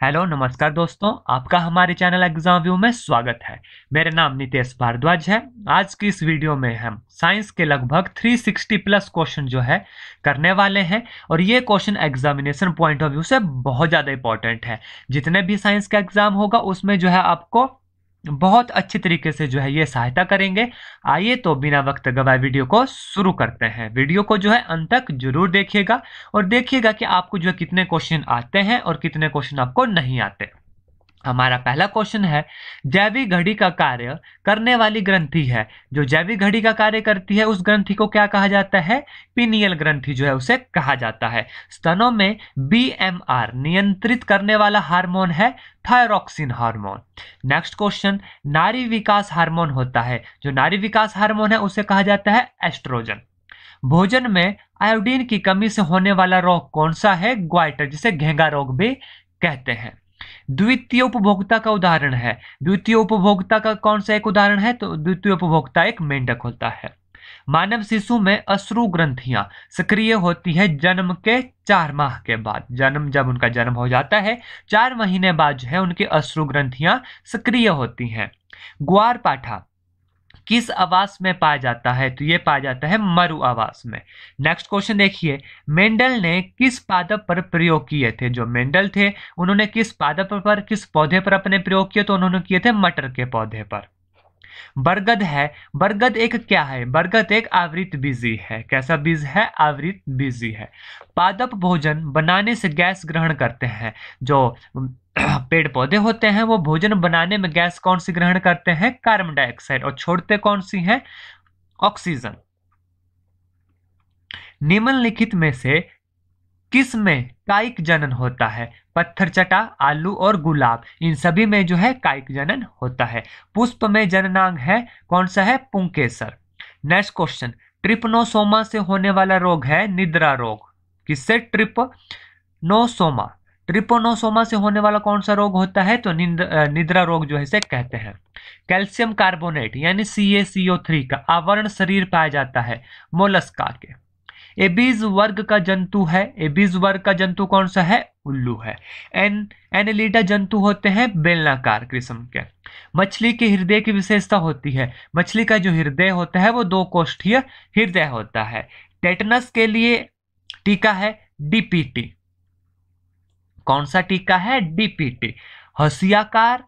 Hello नमस्कार दोस्तों, आपका हमारे चैनल एग्जाम व्यू में स्वागत है। मेरा नाम नितेश भारद्वाज है। आज की इस वीडियो में हम साइंस के लगभग 360 प्लस क्वेश्चन जो है करने वाले हैं और ये question examination point of view से बहुत ज़्यादा इंपॉर्टेंट है। जितने भी साइंस का एग्जाम होगा उसमें जो है आपको बहुत अच्छी तरीके से जो है ये सहायता करेंगे। आइए तो बिना वक्त गवाए वीडियो को शुरू करते हैं। वीडियो को जो है अंत तक जरूर देखिएगा और देखिएगा कि आपको जो है कितने क्वेश्चन आते हैं और कितने क्वेश्चन आपको नहीं आते। हमारा पहला क्वेश्चन है, जैविक घड़ी का कार्य करने वाली ग्रंथि है। जो जैविक घड़ी का कार्य करती है उस ग्रंथि को क्या कहा जाता है? पीनियल ग्रंथि जो है उसे कहा जाता है। स्तनों में बीएमआर नियंत्रित करने वाला हार्मोन है थायरोक्सिन हार्मोन। नेक्स्ट क्वेश्चन, नारी विकास हार्मोन होता है। जो नारी विकास हार्मोन है उसे कहा जाता है एस्ट्रोजन। भोजन में आयोडीन की कमी से होने वाला रोग कौन सा है? ग्वाइटर, जिसे घेंगा रोग भी कहते हैं। द्वितीय उपभोक्ता का उदाहरण है। द्वितीय उपभोक्ता का कौन सा एक उदाहरण है? तो द्वितीय उपभोक्ता एक मेंढक होता है। मानव शिशु में अश्रु ग्रंथियां सक्रिय होती है जन्म के 4 माह के बाद। जब उनका जन्म हो जाता है 4 महीने बाद जो है उनकी अश्रु ग्रंथियां सक्रिय होती हैं। ग्वार पाठा किस आवास में पाया जाता है? तो ये पाया जाता है मरु आवास में। नेक्स्ट क्वेश्चन देखिए, मेंडल ने किस पादप पर प्रयोग किए थे? जो मेंडल थे उन्होंने किस पादप पर, किस पौधे पर अपने प्रयोग किए? तो उन्होंने किए थे मटर के पौधे पर। बरगद है, बरगद एक क्या है? बरगद एक आवृत बीजी है। कैसा बीज है? आवृत बीजी है। पादप भोजन बनाने से गैस ग्रहण करते हैं। जो पेड़ पौधे होते हैं वो भोजन बनाने में गैस कौन सी ग्रहण करते हैं? Carbon dioxide. और छोड़ते कौन सी है? ऑक्सीजन। निम्नलिखित में से किस में कायिक जनन होता है? पत्थर चटा, आलू और गुलाब, इन सभी में जो है कायिक जनन होता है। पुष्प में जननांग है, कौन सा है? पुंकेसर। नेक्स्ट क्वेश्चन, ट्रिपनोसोमा से होने वाला रोग है निद्रा रोग। किससे? ट्रिपनोसोमा। ट्रिपनोसोमा से होने वाला कौन सा रोग होता है? तो निद्रा रोग जो है इसे कहते हैं। कैल्शियम कार्बोनेट यानी CaCO3 का आवरण शरीर पाया जाता है मोलस्का के। एबीज वर्ग का जंतु है। एबीज वर्ग का जंतु कौन सा है? उल्लू है। एनेलिडा जंतु होते हैं बेलनाकार किस्म के। मछली के हृदय की विशेषता होती है। मछली का जो हृदय होता है वो 2 कोष्ठीय हृदय होता है। टेटनस के लिए टीका है डीपीटी। कौन सा टीका है? डीपीटी। हसियाकार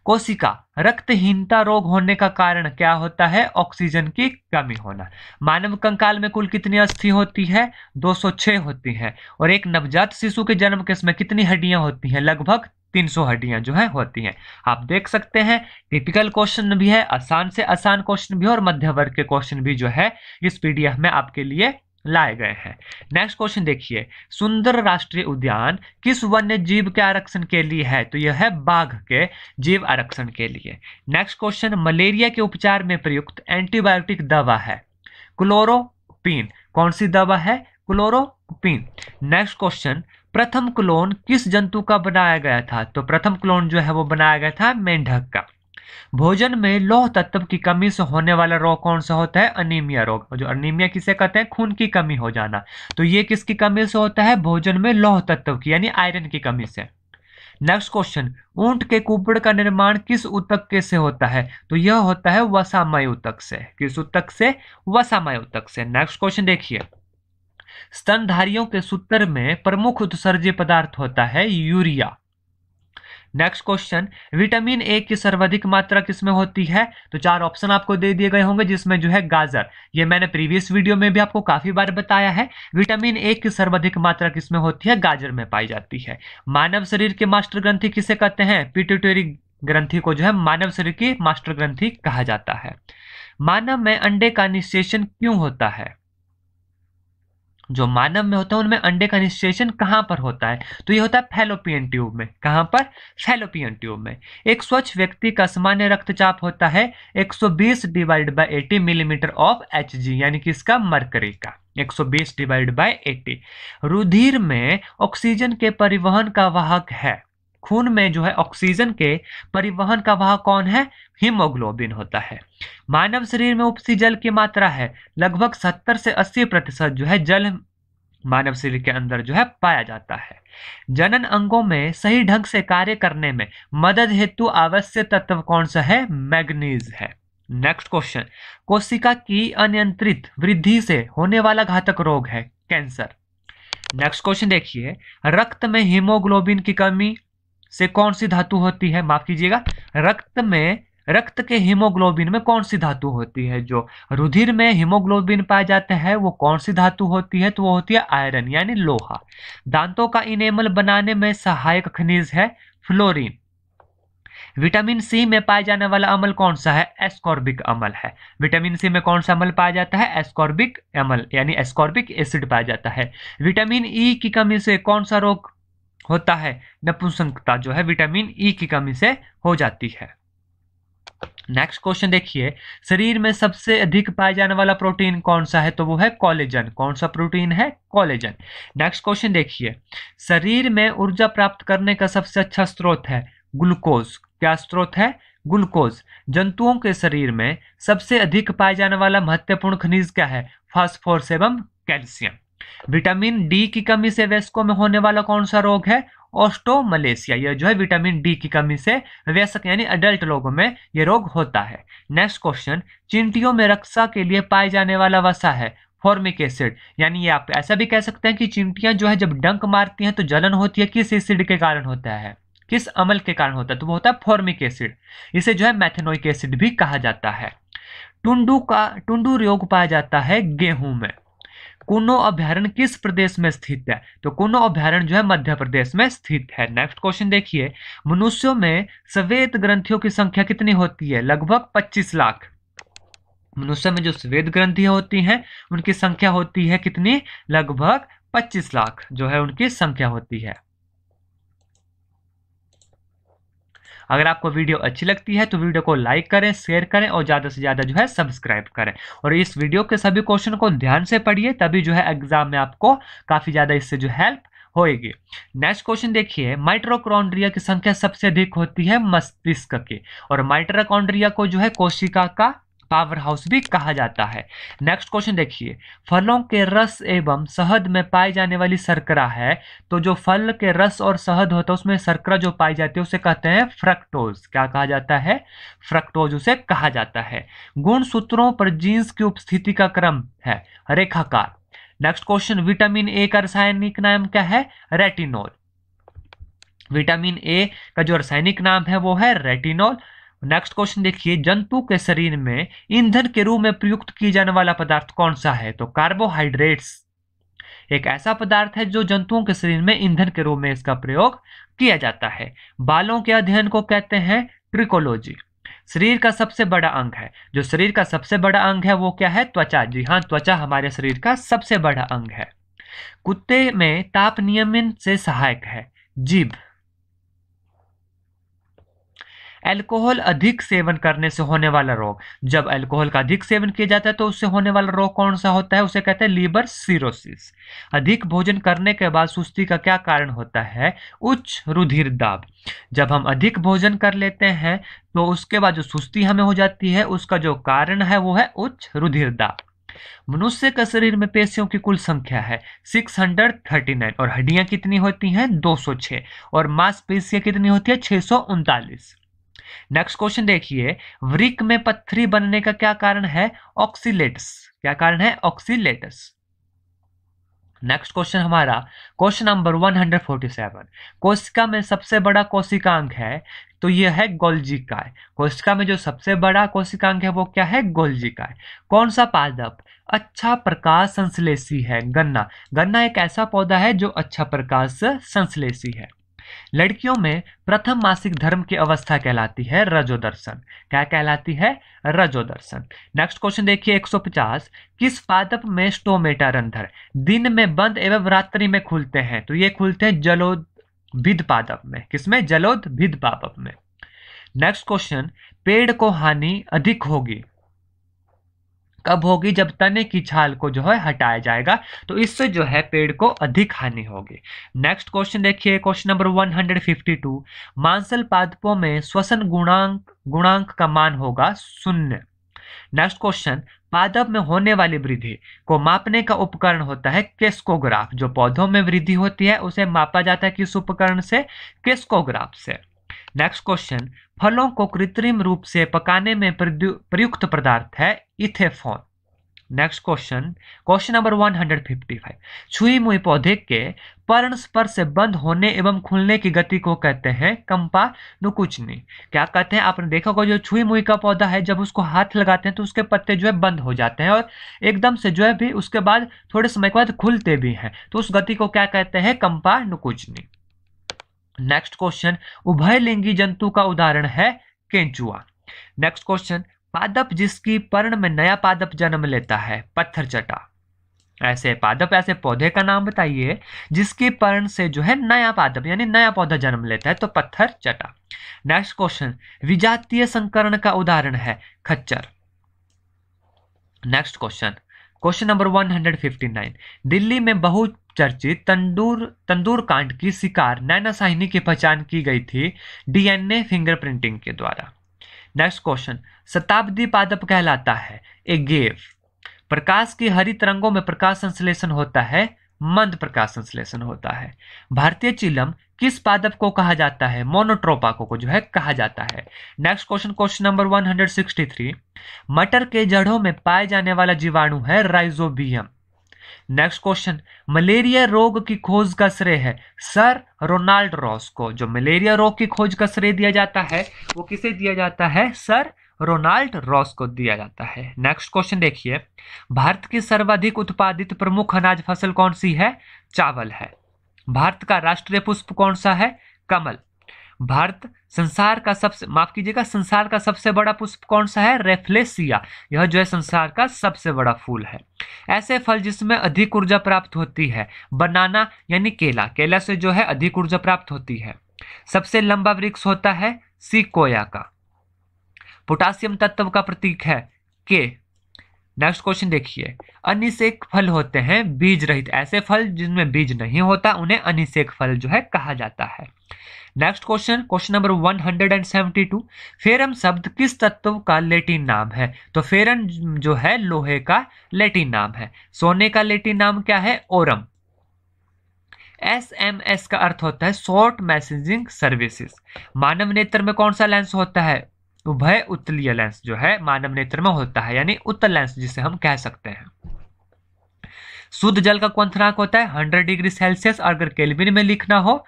कोशिका रक्तहीनता रोग होने का कारण क्या होता है? ऑक्सीजन की कमी होना। मानव कंकाल में कुल कितनी अस्थि होती है? 206 होती हैं। और एक नवजात शिशु के जन्म के समय कितनी हड्डियां होती हैं? लगभग 300 हड्डियां जो है होती हैं। आप देख सकते हैं टिपिकल क्वेश्चन भी है, आसान से आसान क्वेश्चन भी है और मध्य वर्ग के क्वेश्चन भी जो है इस पीडीएफ में आपके लिए लाए गए हैं। नेक्स्ट क्वेश्चन देखिए, सुंदर राष्ट्रीय उद्यान किस वन्य जीव के आरक्षण के लिए है? तो यह है बाघ के जीव आरक्षण के लिए। नेक्स्ट क्वेश्चन, मलेरिया के उपचार में प्रयुक्त एंटीबायोटिक दवा है क्लोरोक्विन। कौन सी दवा है? क्लोरोक्विन। नेक्स्ट क्वेश्चन, प्रथम क्लोन किस जंतु का बनाया गया था? तो प्रथम क्लोन जो है वो बनाया गया था मेंढक का। भोजन में लौह तत्व की कमी से होने वाला रोग कौन सा होता है? अनीमिया रोग। और जो अनीमिया किसे कहते हैं? खून की कमी हो जाना। तो ये किसकी कमी से होता है? भोजन में लौह तत्व की यानी आयरन की कमी से। नेक्स्ट क्वेश्चन, ऊंट के कुबड़ का निर्माण किस ऊतक के से होता है? तो यह होता है वसामय ऊतक से। किस ऊतक से? वसामय ऊतक से। नेक्स्ट क्वेश्चन देखिए, स्तनधारियों के सूत्र में प्रमुख उत्सर्ज्य पदार्थ होता है urea. Next question, vitamin A की सर्वाधिक मात्रा किसमें होती है? तो 4 ऑप्शन आपको दे दिए गए होंगे जिसमें जो है गाजर, ये मैंने प्रीवियस वीडियो में भी आपको काफी बार बताया है। विटामिन ए की सर्वाधिक मात्रा किसमें होती है? गाजर में पाई जाती है। मानव शरीर के मास्टर ग्रंथि किसे कहते हैं? पिट्यूटरी ग्रंथि को जो है मानव शरीर की मास्टर ग्रंथि कहा जाता है। मानव में अंडे का निषेचन क्यों होता है? जो मानव में होता है उनमें अंडे का निषेचन कहां पर होता है? तो ये होता है फैलोपियन ट्यूब में। कहां पर? फैलोपियन ट्यूब में। एक स्वच्छ व्यक्ति का सामान्य रक्तचाप होता है 120/80 मिलीमीटर ऑफ Hg, यानी कि इसका मरकरी का 120/80। रुधिर में ऑक्सीजन के परिवहन का वाहक है। खून में जो है ऑक्सीजन के परिवहन का वाहक कौन है? हीमोग्लोबिन होता है। मानव शरीर में उपसी जल की मात्रा है लगभग 70 से 80% जो है जल मानव शरीर के अंदर जो है पाया जाता है। जनन अंगों में सही ढंग से कार्य करने में मदद हेतु आवश्यक तत्व कौन सा है? मैग्नीज है। नेक्स्ट क्वेश्चन, कोशिका की अनियंत्रित वृद्धि से होने वाला घातक रोग है कैंसर। नेक्स्ट क्वेश्चन देखिए, रक्त में हीमोग्लोबिन की कमी से कौन सी धातु होती है? माफ कीजिएगा, रक्त के हीमोग्लोबिन में कौन सी धातु होती है? जो रुधिर में हीमोग्लोबिन पाया जाता है वो कौन सी धातु होती है? तो वो होती है आयरन यानी लोहा। दांतों का इनेमल बनाने में सहायक खनिज है फ्लोरीन। विटामिन सी में पाए जाने वाला अम्ल कौन सा है? एस्कॉर्बिक अम्ल है। विटामिन सी में कौन सा अम्ल पाया जाता है? एस्कॉर्बिक अम्ल यानी एस्कॉर्बिक एसिड पाया जाता है। विटामिन ई की कमी से कौन सा रोग होता है? नपुंसकता जो है विटामिन ई की कमी से हो जाती है। नेक्स्ट क्वेश्चन देखिए, शरीर में सबसे अधिक पाया जाने वाला प्रोटीन कौन सा है? तो वो है कोलेजन। कौन सा प्रोटीन है? कोलेजन। नेक्स्ट क्वेश्चन देखिए, शरीर में ऊर्जा प्राप्त करने का सबसे अच्छा स्रोत है ग्लूकोज। क्या स्रोत है? ग्लूकोज। जंतुओं के शरीर में सबसे अधिक पाए जाने वाला महत्वपूर्ण खनिज क्या है? फास्फोरस एवं कैल्शियम। विटामिन डी की कमी से वयस्कों में होने वाला कौन सा रोग है? ऑस्टोमलेशिया। यह जो है विटामिन डी की कमी से वयस्क यानी अडल्ट लोगों में यह रोग होता है। नेक्स्ट क्वेश्चन, चींटियों में रक्षा के लिए पाए जाने वाला वसा है फॉर्मिक एसिड। यानी ये आप ऐसा भी कह सकते हैं कि चींटियां जो है जब डंक मारती हैं तो जलन होती है, किस एसिड के कारण होता है? किस अम्ल के कारण होता है? तो वो होता है फॉर्मिक एसिड। इसे जो है मैथेनोइक एसिड भी कहा जाता है। टुंडू रोग पाया जाता है गेहूं में। कुनो अभ्यारण्य किस प्रदेश में स्थित है? तो कुनो अभ्यारण्य जो है मध्य प्रदेश में स्थित है। नेक्स्ट क्वेश्चन देखिए, मनुष्यों में श्वेत ग्रंथियों की संख्या कितनी होती है? लगभग 25 लाख। मनुष्य में जो श्वेत ग्रंथियां होती हैं उनकी संख्या होती है कितनी? लगभग 25 लाख जो है उनकी संख्या होती है। अगर आपको वीडियो अच्छी लगती है तो वीडियो को लाइक करें, शेयर करें और ज्यादा से ज्यादा जो है सब्सक्राइब करें। और इस वीडियो के सभी क्वेश्चन को ध्यान से पढ़िए, तभी जो है एग्जाम में आपको काफी ज्यादा इससे जो हेल्प होएगी। नेक्स्ट क्वेश्चन देखिए, माइटोकॉन्ड्रिया की संख्या सबसे अधिक होती है मस्तिष्क की, और माइटोकॉन्ड्रिया को जो है कोशिका का पावर हाउस भी कहा जाता है। नेक्स्ट क्वेश्चन देखिए, फलों के रस एवं शहद में पाई जाने वाली शर्करा है, तो जो फल के रस और शहद होता है उसमें शर्करा जो पाई जाती है उसे कहते हैं फ्रक्टोज। क्या कहा जाता है? फ्रक्टोज उसे कहा जाता है। गुण सूत्रों पर जीन्स की उपस्थिति का क्रम है रेखाकार। नेक्स्ट क्वेश्चन, विटामिन ए का रासायनिक नाम क्या है? रेटिनॉल। विटामिन ए का जो रासायनिक नाम है वो है रेटिनॉल। नेक्स्ट क्वेश्चन देखिए, जंतु के शरीर में ईंधन के रूप में प्रयुक्त किया जाने वाला पदार्थ कौन सा है? तो कार्बोहाइड्रेट्स एक ऐसा पदार्थ है जो जंतुओं के शरीर में ईंधन के रूप में इसका प्रयोग किया जाता है। बालों के अध्ययन को कहते हैं ट्रिकोलॉजी। शरीर का सबसे बड़ा अंग है, जो शरीर का सबसे बड़ा अंग है वो क्या है? त्वचा। जी हाँ, त्वचा हमारे शरीर का सबसे बड़ा अंग है। कुत्ते में ताप नियमन से सहायक है जीभ। अल्कोहल अधिक सेवन करने से होने वाला रोग, जब अल्कोहल का अधिक सेवन किया जाता है तो उससे होने वाला रोग कौन सा होता है? उसे कहते हैं लीवर सिरोसिस। अधिक भोजन करने के बाद सुस्ती का क्या कारण होता है? उच्च रुधिर दाब। जब हम अधिक भोजन कर लेते हैं तो उसके बाद जो सुस्ती हमें हो जाती है उसका जो कारण है वो है उच्च रुधिर दाब। मनुष्य का शरीर में पेशियों की कुल संख्या है 639, और हड्डियां कितनी होती हैं? 206, और मांसपेशियां कितनी होती है? 639। नेक्स्ट क्वेश्चन देखिए, वृक्क में पत्थरी बनने का क्या कारण है? ऑक्सीलेट्स। क्या कारण है? ऑक्सीलेट्स। नेक्स्ट क्वेश्चन हमारा क्वेश्चन नंबर 147, कोशिका में सबसे बड़ा कोशिकांग है, तो यह है गोल्जिकाय। कोशिका में जो सबसे बड़ा कोशिकांग है वो क्या है? गोल्जिकाय। कौन सा पादप अच्छा प्रकाश संश्लेषी है? गन्ना। गन्ना एक ऐसा पौधा है जो अच्छा प्रकाश संश्लेषी है। लड़कियों में प्रथम मासिक धर्म की अवस्था कहलाती है रजोदर्शन। क्या कहलाती है? रजोदर्शन। नेक्स्ट क्वेश्चन देखिए 150, किस पादप में स्टोमेटा रंध्र दिन में बंद एवं रात्रि में खुलते हैं? तो ये खुलते हैं जलोदभिद पादप में। किसमें? जलोदभिद पादप में। नेक्स्ट क्वेश्चन, पेड़ को हानि अधिक होगी कब होगी? जब तने की छाल को जो है हटाया जाएगा, तो इससे जो है पेड़ को अधिक हानि होगी। नेक्स्ट क्वेश्चन देखिए क्वेश्चन नंबर 152, मांसल पादपों में श्वसन गुणांक का मान होगा 0। नेक्स्ट क्वेश्चन, पादप में होने वाली वृद्धि को मापने का उपकरण होता है क्रेस्कोग्राफ। जो पौधों में वृद्धि होती है उसे मापा जाता है किस उपकरण से? क्रेस्कोग्राफ से। नेक्स्ट क्वेश्चन, फलों को कृत्रिम रूप से पकाने में प्रयुक्त पदार्थ है इथेफॉन। नेक्स्ट क्वेश्चन, क्वेश्चन नंबर 155, छुई मुई पौधे के पर्ण स्पर्श से बंद होने एवं खुलने की गति को कहते हैं कंपा नुकुचनी। क्या कहते हैं? आपने देखा होगा जो छुई मुई का पौधा है जब उसको हाथ लगाते हैं तो उसके पत्ते जो है बंद हो जाते हैं और एकदम से जो है भी उसके बाद थोड़े समय के बाद खुलते भी हैं, तो उस गति को क्या कहते हैं? कंपा नुकुचनी। नेक्स्ट क्वेश्चन, उभयलिंगी जंतु का उदाहरण है केंचुआ। नेक्स्ट क्वेश्चन, पादप जिसकी पर्ण में नया पादप जन्म लेता है पत्थरचटा। ऐसे पादप, ऐसे पौधे का नाम बताइए जिसकी पर्ण से जो है नया पादप यानी नया पौधा जन्म लेता है, तो पत्थरचटा। नेक्स्ट क्वेश्चन, विजातीय संकरण का उदाहरण है खच्चर। Next question, question number 159, Delhi में बहुचर्चित तंदूर कांड की शिकार नैना साहिनी की पहचान की गई थी डीएनए फिंगरप्रिंटिंग के द्वारा। नेक्स्ट क्वेश्चन, शताब्दी पादप कहलाता है ए गेव। प्रकाश की हरी तरंगों में प्रकाश संश्लेषण होता है, मंद प्रकाश संश्लेषण होता है। भारतीय चिलम किस पादप को कहा जाता है? मोनोट्रोपा को जो है कहा जाता है। नेक्स्ट क्वेश्चन, क्वेश्चन नंबर 163, मटर के जड़ों में पाए जाने वाला जीवाणु है राइजोबियम। नेक्स्ट क्वेश्चन, मलेरिया रोग की खोज का श्रेय है सर रोनाल्ड रॉस को। जो मलेरिया रोग की खोज का श्रेय दिया जाता है वो किसे दिया जाता है? सर रोनाल्ड रॉस को दिया जाता है। नेक्स्ट क्वेश्चन देखिए, भारत की सर्वाधिक उत्पादित प्रमुख अनाज फसल कौन सी है? चावल है। भारत का राष्ट्रीय पुष्प कौन सा है? कमल। भारत संसार का संसार का सबसे बड़ा पुष्प कौन सा है? रेफ्लेसिया। यह जो है संसार का सबसे बड़ा फूल है। ऐसे फल जिसमें अधिक ऊर्जा प्राप्त होती है, बनाना यानी केला। केला से जो है अधिक ऊर्जा प्राप्त होती है। सबसे लंबा वृक्ष होता है सिकोया का। पोटासियम तत्व का प्रतीक है के। नेक्स्ट क्वेश्चन देखिए, अनिषेक फल होते हैं बीज रहित। ऐसे फल जिनमें बीज नहीं होता उन्हें अनिषेक फल जो है कहा जाता है। Next question, question number 172, ferrum शब्द किस तत्व का लैटिन नाम है? तो फेरन जो है लोहे का लैटिन नाम है। सोने का लैटिन नाम क्या है? ओरम। SMS का अर्थ होता है शॉर्ट मैसेजिंग सर्विसेज। मानव नेत्र में कौन सा लेंस होता है? उभय उत्तलीय लेंस जो है मानव नेत्र में होता है, यानी उत्तल लेंस जिसे हम कह सकते हैं। शुद्ध जल का क्वथनांक होता है 100 डिग्री सेल्सियस। अगर केल्विन में लिखना हो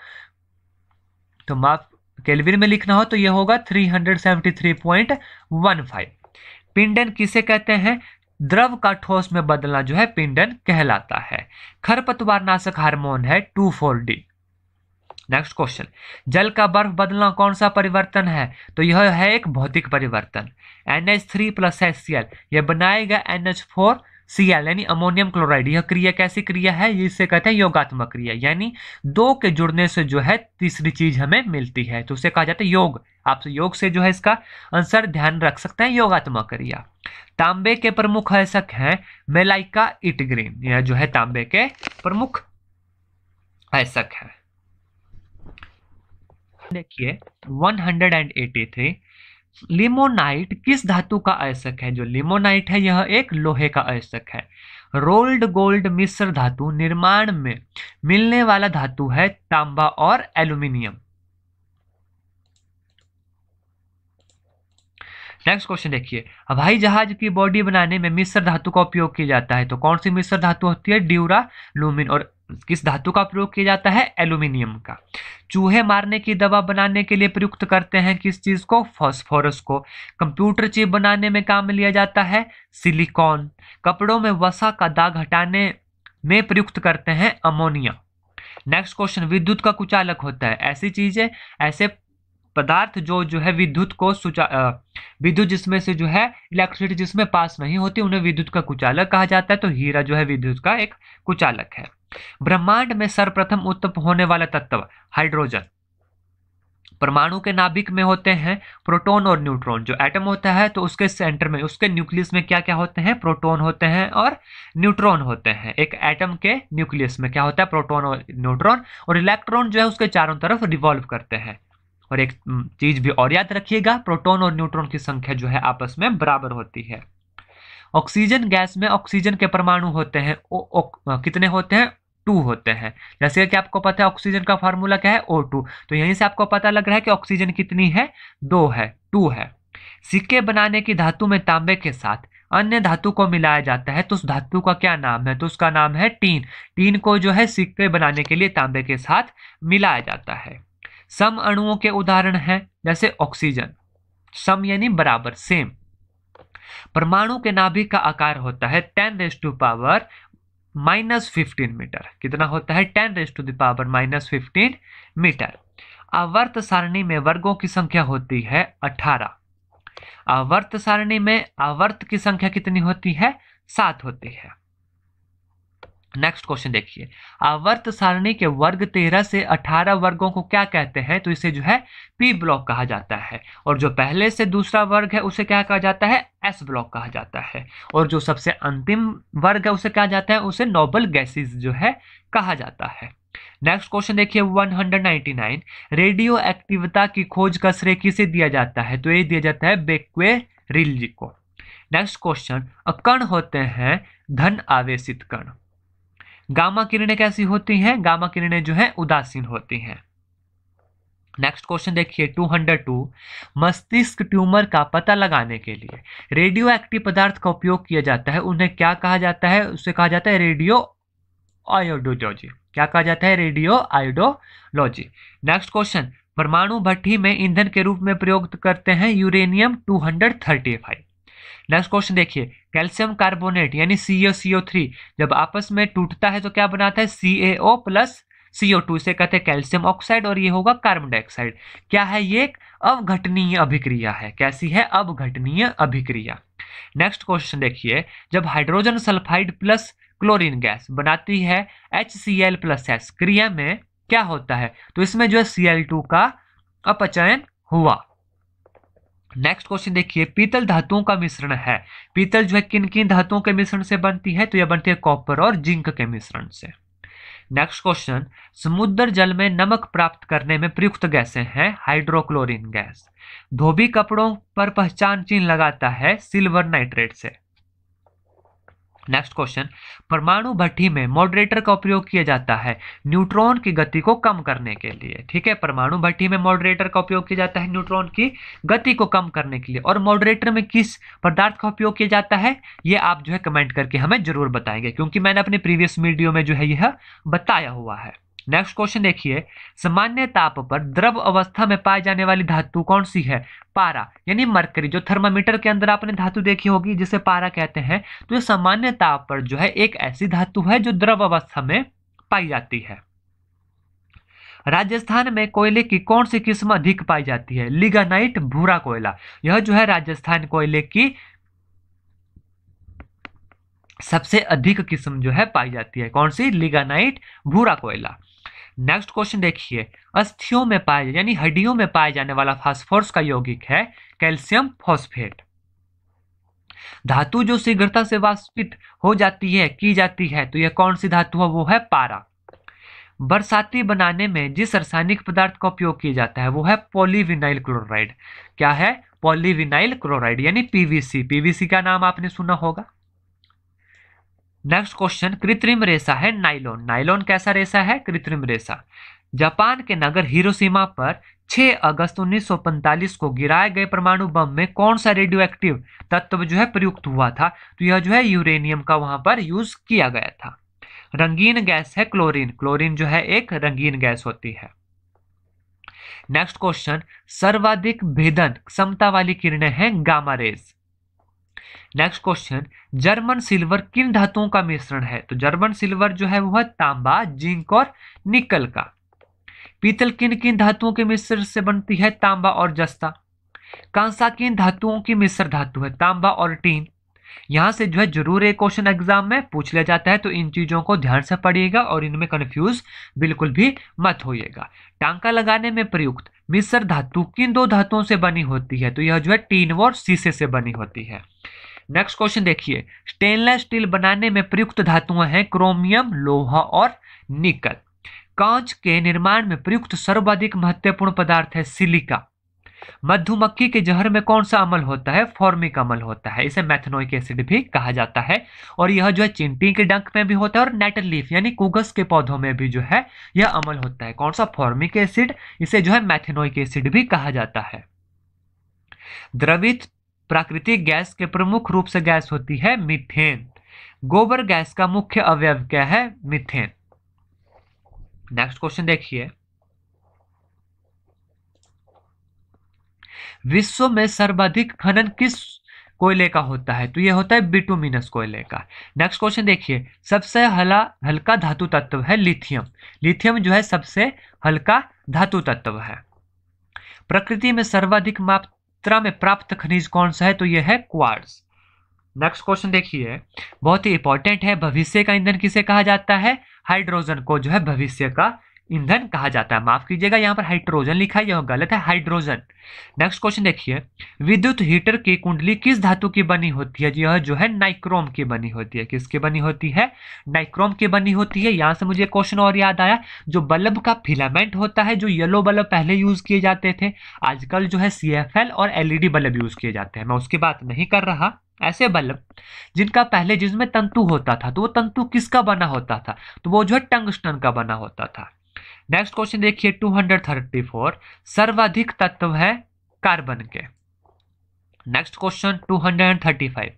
तो केल्विन में लिखना हो तो यह होगा 373.15। पिंडन किसे कहते हैं? द्रव का ठोस में बदलना जो है पिंडन कहलाता है। खरपतवार नाशक हार्मोन है 2,4-D। नेक्स्ट क्वेश्चन, जल का बर्फ बदलना कौन सा परिवर्तन है? तो यह है एक भौतिक परिवर्तन। NH3 + HCl यह बनाएगा NH4Cl यानी अमोनियम क्लोराइड। यह क्रिया कैसी क्रिया है? इसे कहते हैं योगात्मक क्रिया, यानी दो के जुड़ने से जो है तीसरी चीज हमें मिलती है, तो उसे कहा जाता है योग। आप योग से जो है इसका आंसर ध्यान रख सकते हैं, योगात्मक क्रिया। तांबे के प्रमुख अयस्क हैं मेलाइका इटग्रीन। यह जो है तांबे के प्रमुख अयस्क है। देखिए 183, लिमोनाइट किस धातु का अयस्क है? जो लिमोनाइट है यह एक लोहे का अयस्क है। रोल्ड गोल्ड मिश्र धातु निर्माण में मिलने वाला धातु है तांबा और एल्यूमिनियम। नेक्स्ट क्वेश्चन देखिए, हवाई जहाज की बॉडी बनाने में मिश्र धातु का उपयोग किया जाता है, तो कौन सी मिश्र धातु होती है? ड्यूरालुमिन। और किस धातु का प्रयोग किया जाता है? एल्यूमिनियम का। चूहे मारने की दवा बनाने के लिए प्रयुक्त करते हैं किस चीज को? फास्फोरस को। कंप्यूटर चिप बनाने में काम लिया जाता है सिलिकॉन। कपड़ों में वसा का दाग हटाने में प्रयुक्त करते हैं अमोनिया। नेक्स्ट क्वेश्चन, विद्युत का कुचालक होता है ऐसी चीजें, ऐसे पदार्थ जो है विद्युत जिसमें से जो है इलेक्ट्रिसिटी जिसमें पास नहीं होती उन्हें विद्युत का कुचालक कहा जाता है। तो हीरा जो है विद्युत का एक कुचालक है। ब्रह्मांड में सर्वप्रथम उत्पन्न होने वाला तत्व हाइड्रोजन। परमाणु के नाभिक में होते हैं प्रोटॉन और न्यूट्रॉन। जो एटम होता है तो उसके सेंटर में, उसके न्यूक्लियस में क्या क्या होते हैं? प्रोटॉन होते हैं और न्यूट्रॉन होते हैं। एक एटम के न्यूक्लियस में क्या होता है? प्रोटॉन और न्यूट्रॉन। और इलेक्ट्रॉन जो है उसके चारों तरफ रिवॉल्व करते हैं। और एक चीज भी और याद रखिएगा, प्रोटॉन और न्यूट्रॉन की संख्या जो है आपस में बराबर होती है। ऑक्सीजन गैस में ऑक्सीजन के परमाणु होते हैं कितने होते हैं? 2 होते हैं। जैसे कि आपको पता है ऑक्सीजन का फार्मूला क्या है? O2। तो यहीं से आपको पता लग रहा है कि ऑक्सीजन कितनी है? 2 है, 2 है। सिक्के बनाने की धातु में तांबे के साथ अन्य धातु को मिलाया जाता है तो उस धातु का क्या नाम है? तो उसका नाम है टीन। टीन को जो है सिक्के बनाने के लिए तांबे के साथ मिलाया जाता है। सम अणुओं के उदाहरण हैं जैसे ऑक्सीजन, सम यानी बराबर, सेम। परमाणु के नाभिक का आकार होता है 10⁻⁻15 मीटर। कितना होता है? 10⁻⁻15 मीटर। आवर्त सारणी में वर्गों की संख्या होती है 18। आवर्त सारणी में आवर्त की संख्या कितनी होती है? 7 होती है। नेक्स्ट क्वेश्चन देखिए, आवर्त सारणी के वर्ग 13 से 18 वर्गों को क्या कहते हैं? तो इसे जो है पी ब्लॉक कहा जाता है। और जो पहले से दूसरा वर्ग है उसे क्या कहा जाता है? एस ब्लॉक कहा जाता है। और जो सबसे अंतिम वर्ग है उसे क्या जाता है? उसे नोबल गैसेस जो है कहा जाता है। नेक्स्ट क्वेश्चन देखिए 199, रेडियो एक्टिविता की खोज का श्रेय किसे दिया जाता है? तो ये दिया जाता है बेक्वेरिल जी को। नेक्स्ट क्वेश्चन, कण होते हैं धन आवेशित कण। गामा किरणें कैसी होती हैं? गामा किरणें जो है उदासीन होती हैं। नेक्स्ट क्वेश्चन देखिए 202, मस्तिष्क ट्यूमर का पता लगाने के लिए रेडियो एक्टिव पदार्थ का उपयोग किया जाता है, उन्हें क्या कहा जाता है? उसे कहा जाता है रेडियो आयोडोलॉजी। क्या कहा जाता है? रेडियो आयोडोलॉजी। नेक्स्ट क्वेश्चन, परमाणु भट्ठी में ईंधन के रूप में प्रयोग करते हैं यूरेनियम 235। नेक्स्ट क्वेश्चन देखिए, कैल्शियम कार्बोनेट यानी CaCO3 जब आपस में टूटता है तो क्या बनाता है? CaO प्लस CO2, इसे कहते हैं कैल्शियम ऑक्साइड और ये होगा कार्बन डाइऑक्साइड। क्या है? ये एक अवघटनीय अभिक्रिया है। कैसी है? अवघटनीय अभिक्रिया। नेक्स्ट क्वेश्चन देखिए, जब hydrogen sulphide plus chlorine gas बनाती है HCl+S क्रिया में क्या होता है? तो इसमें जो है Cl2 का अपचयन हुआ। नेक्स्ट क्वेश्चन देखिए, पीतल धातुओं का मिश्रण है। पीतल जो है किन किन धातुओं के मिश्रण से बनती है? तो यह बनती है कॉपर और जिंक के मिश्रण से। नेक्स्ट क्वेश्चन, समुद्र जल में नमक प्राप्त करने में प्रयुक्त गैसें हैं हाइड्रोक्लोरिन गैस। धोबी कपड़ों पर पहचान चिन्ह लगाता है सिल्वर नाइट्रेट से। नेक्स्ट क्वेश्चन, परमाणु भट्ठी में मॉडरेटर का उपयोग किया जाता है न्यूट्रॉन की गति को कम करने के लिए। ठीक है, परमाणु भट्ठी में मॉडरेटर का उपयोग किया जाता है न्यूट्रॉन की गति को कम करने के लिए। और मॉडरेटर में किस पदार्थ का उपयोग किया जाता है ये आप जो है कमेंट करके हमें जरूर बताएंगे, क्योंकि मैंने अपने प्रीवियस वीडियो में जो है यह बताया हुआ है। नेक्स्ट क्वेश्चन देखिए, सामान्य ताप पर द्रव अवस्था में पाई जाने वाली धातु कौन सी है? पारा यानी मरकरी। जो थर्मामीटर के अंदर आपने धातु देखी होगी जिसे पारा कहते हैं, तो ये सामान्य ताप पर जो है एक ऐसी धातु है जो द्रव अवस्था में पाई जाती है। राजस्थान में कोयले की कौन सी किस्म अधिक पाई जाती है? लिग्नाइट, भूरा कोयला। यह जो है राजस्थान कोयले की सबसे अधिक किस्म जो है पाई जाती है। कौन सी? लिग्नाइट, भूरा कोयला। नेक्स्ट क्वेश्चन देखिए, अस्थियों में पाए यानी हड्डियों में पाए जाने वाला फास्फोरस का यौगिक है कैल्शियम फॉस्फेट। धातु जो शीघ्रता से वाष्पित हो जाती है की जाती है तो यह कौन सी धातु है? वो है पारा। बरसाती बनाने में जिस रासायनिक पदार्थ का उपयोग किया जाता है वो है पॉलीविनाइल क्लोराइड। क्या है? पॉलीविनाइल क्लोराइड यानी पीवीसी। पीवीसी का नाम आपने सुना होगा। नेक्स्ट क्वेश्चन, कृत्रिम रेशा है नाइलॉन। नाइलॉन कैसा रेशा है? कृत्रिम रेशा। जापान के नगर हिरोशिमा पर 6 अगस्त 1945 को गिराए गए परमाणु बम में कौन सा रेडियो एक्टिव तत्व जो है प्रयुक्त हुआ था? तो यह जो है यूरेनियम का वहां पर यूज किया गया था। रंगीन गैस है क्लोरीन। क्लोरीन जो है एक रंगीन गैस होती है। नेक्स्ट क्वेश्चन, सर्वाधिक भेदन क्षमता वाली किरणें हैं gamma rays. Next question, German silver किन धातुओं का मिश्रण है? तो जर्मन सिल्वर जो है वह तांबा, जिंक और निकल का। पीतल किन किन धातुओं के मिश्रण से बनती है? तांबा और जस्ता। कांसा किन धातुओं की मिश्र धातु है? तांबा और टीन। यहां से जो है जरूर एक क्वेश्चन एग्जाम में पूछ लिया जाता है, तो इन चीजों को ध्यान से पढ़िएगा और इनमें कंफ्यूज बिल्कुल भी मत होइएगा। टांका लगाने में प्रयुक्त मिश्र धातु किन दो धातुओं से बनी होती है? तो यह जो है टीन और शीशे से बनी होती है। नेक्स्ट क्वेश्चन देखिए, स्टेनलेस स्टील बनाने में प्रयुक्त धातुएं हैं क्रोमियम, लोहा और निकल। कांच के निर्माण में प्रयुक्त सर्वाधिक महत्वपूर्ण पदार्थ है सिलिका। मधुमक्खी के जहर में कौन सा अम्ल होता है? फॉर्मिक अम्ल होता है, इसे मेथनोइक एसिड भी कहा जाता है। और यह जो है चींटी के डंक में भी होता है और नेटल लीफ यानी कुगस के पौधों में भी जो है यह अम्ल होता है। कौन सा? फॉर्मिक एसिड, इसे जो है मेथनोइक एसिड भी कहा जाता है। द्रवित प्राकृतिक गैस के प्रमुख रूप से गैस होती है मीथेन। गोबर गैस का मुख्य अवयव क्या है? मीथेन। नेक्स्ट क्वेश्चन देखिए, विश्व में सर्वाधिक खनन किस कोयले का होता है? तो यह होता है बिटुमिनस कोयले का। नेक्स्ट क्वेश्चन देखिए, सबसे हल्का धातु तत्व है लिथियम। लिथियम जो है सबसे हल्का धातु तत्व है। प्रकृति में सर्वाधिक मात्रा में प्राप्त खनिज कौन सा है? तो यह है क्वार्ट्ज। नेक्स्ट क्वेश्चन देखिए, बहुत ही इंपॉर्टेंट है, भविष्य का ईंधन किसे कहा जाता है? हाइड्रोजन को जो है भविष्य का ईंधन कहा जाता है। माफ कीजिएगा, यहाँ पर हाइड्रोजन लिखा है, यह गलत है, हाइड्रोजन। नेक्स्ट क्वेश्चन देखिए, विद्युत हीटर की कुंडली किस धातु की बनी होती है? यह जो है नाइक्रोम की बनी होती है। किसकी बनी होती है? नाइक्रोम की बनी होती है। यहां से मुझे क्वेश्चन और याद आया, जो बल्ब का फिलामेंट होता है, जो येलो बल्ब पहले यूज किए जाते थे, आजकल जो है CFL और LED बल्ब यूज किए जाते हैं। मैं उसकी बात नहीं कर रहा, ऐसे बल्ब जिनका पहले जिसमें तंतु होता था, तो वो तंतु किसका बना होता था? तो वो जो है टंगस्टन का बना होता था। नेक्स्ट क्वेश्चन देखिए, 234, सर्वाधिक तत्व है कार्बन के। नेक्स्ट क्वेश्चन 235,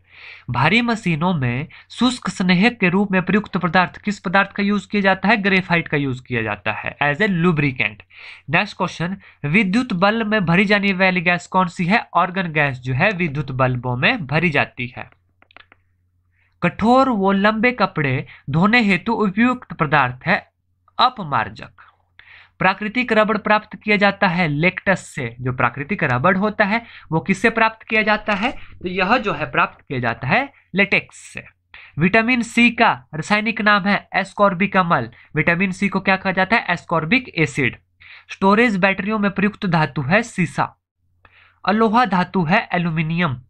भारी मशीनों में शुष्क स्नेहक के रूप में प्रयुक्त पदार्थ किस पदार्थ का यूज किया जाता है? ग्रेफाइट का यूज किया जाता है as a lubricant. Next question, विद्युत बल्ब में भरी जाने वाली गैस कौन सी है? ऑर्गन गैस जो है विद्युत बल्बों में भरी जाती है। कठोर व लंबे कपड़े धोने हेतु उपयुक्त पदार्थ है अपमार्जक। प्राकृतिक रबड़ प्राप्त किया जाता है लेक्टस से। जो प्राकृतिक रबड़ होता है वो किससे प्राप्त किया जाता है? तो यह जो है प्राप्त किया जाता है लेटेक्स से। विटामिन सी का रासायनिक नाम है एस्कॉर्बिक अम्ल। विटामिन सी को क्या कहा जाता है? Ascorbic acid. स्टोरेज बैटरियों में प्रयुक्त धातु है सीसा। अलोहा धातु है एल्यूमिनियम।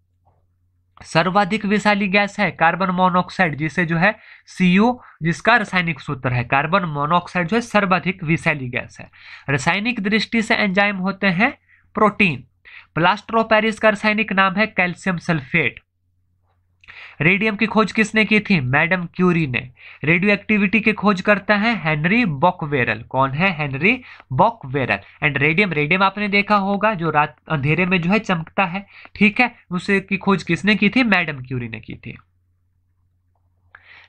सर्वाधिक विषैली गैस है कार्बन मोनोऑक्साइड, जिसे जो है CO, जिसका रासायनिक सूत्र है कार्बन मोनोऑक्साइड, जो है सर्वाधिक विषैली गैस है। रासायनिक दृष्टि से एंजाइम होते हैं प्रोटीन। प्लास्टर ऑफ पेरिस का रासायनिक नाम है कैल्शियम सल्फेट। रेडियम की खोज किसने की थी? मैडम क्यूरी ने। रेडियो एक्टिविटी की खोज करता है हेनरी बॉकवेरल। कौन है? हेनरी बॉकवेरल। एंड रेडियम आपने देखा होगा, जो रात अंधेरे में जो है चमकता है, ठीक है, उसे की खोज किसने की थी? मैडम क्यूरी ने की थी।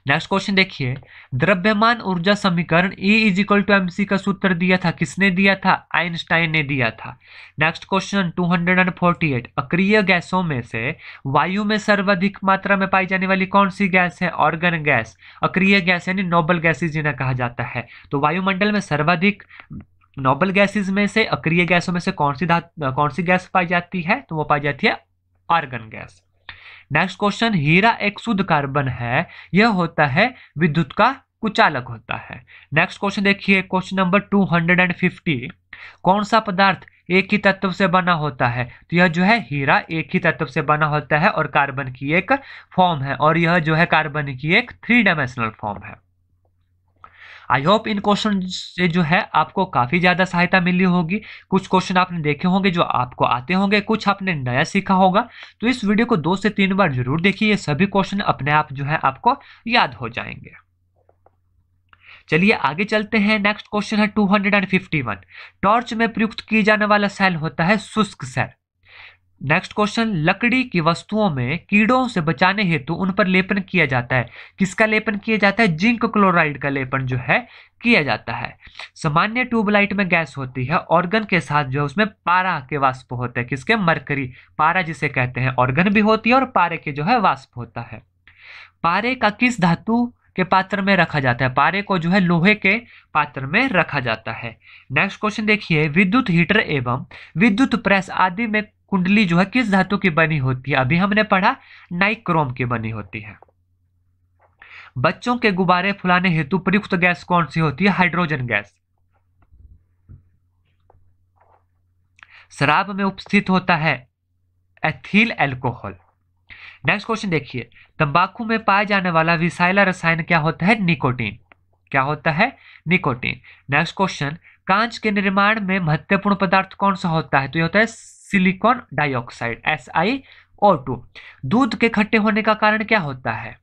नेक्स्ट क्वेश्चन देखिए, द्रव्यमान ऊर्जा समीकरण E = mc का सूत्र दिया था, किसने दिया था? आइंस्टाइन ने दिया था। नेक्स्ट क्वेश्चन 248, अक्रिय गैसों में से वायु में सर्वाधिक मात्रा में पाई जाने वाली कौन सी गैस है? Argon gas. अक्रिय गैस यानी नोबल गैसेज जिन्हें कहा जाता है। तो वायुमंडल में सर्वाधिक नोबल गैसेज में से, अक्रिय गैसों में से कौन सी गैस पाई जाती है? तो वो पाई जाती है आर्गन गैस। नेक्स्ट क्वेश्चन, हीरा एक शुद्ध कार्बन है, यह होता है विद्युत का कुचालक होता है। नेक्स्ट क्वेश्चन देखिए, क्वेश्चन नंबर 250, कौन सा पदार्थ एक ही तत्व से बना होता है? तो यह जो है हीरा एक ही तत्व से बना होता है और कार्बन की एक फॉर्म है, और यह जो है कार्बन की एक 3 डायमेंशनल फॉर्म है। आई होप इन क्वेश्चन से जो है आपको काफी ज्यादा सहायता मिली होगी। कुछ क्वेश्चन आपने देखे होंगे जो आपको आते होंगे, कुछ आपने नया सीखा होगा। तो इस वीडियो को 2 से 3 बार जरूर देखिए, ये सभी क्वेश्चन अपने आप जो है आपको याद हो जाएंगे। चलिए आगे चलते हैं। नेक्स्ट क्वेश्चन है 251, टॉर्च में प्रयुक्त किए जाने वाला सेल होता है शुष्क सेल। नेक्स्ट क्वेश्चन, लकड़ी की वस्तुओं में कीड़ों से बचाने हेतु उन पर लेपन किया जाता है, किसका लेपन किया जाता है? जिंक क्लोराइड का लेपन जो है किया जाता है। सामान्य ट्यूबलाइट में गैस होती है, ऑर्गन के साथ जो है उसमें पारा के वाष्प होते हैं, किसके? मरकरी। पारा जिसे कहते हैं, ऑर्गन भी होती है और पारे के जो है वाष्प होता है। पारे का किस धातु के पात्र में रखा जाता है? पारे को जो है लोहे के पात्र में रखा जाता है। नेक्स्ट क्वेश्चन देखिए, विद्युत हीटर एवं विद्युत प्रेस आदि में कुंडली जो है किस धातु की बनी होती है? अभी हमने पढ़ा नाइक्रोम की बनी होती है। बच्चों के गुब्बारे फुलाने हेतु प्रयुक्त गैस कौन सी होती है? Hydrogen gas. शराब में उपस्थित होता है एथिल एल्कोहल। नेक्स्ट क्वेश्चन देखिए, तंबाकू में पाया जाने वाला विषैला रसायन क्या होता है? निकोटीन। क्या होता है? निकोटीन। नेक्स्ट क्वेश्चन, कांच के निर्माण में महत्वपूर्ण पदार्थ कौन सा होता है? तो ये होता है सिलिकॉन डाइऑक्साइड SiO2। दूध के खट्टे होने का कारण क्या होता है?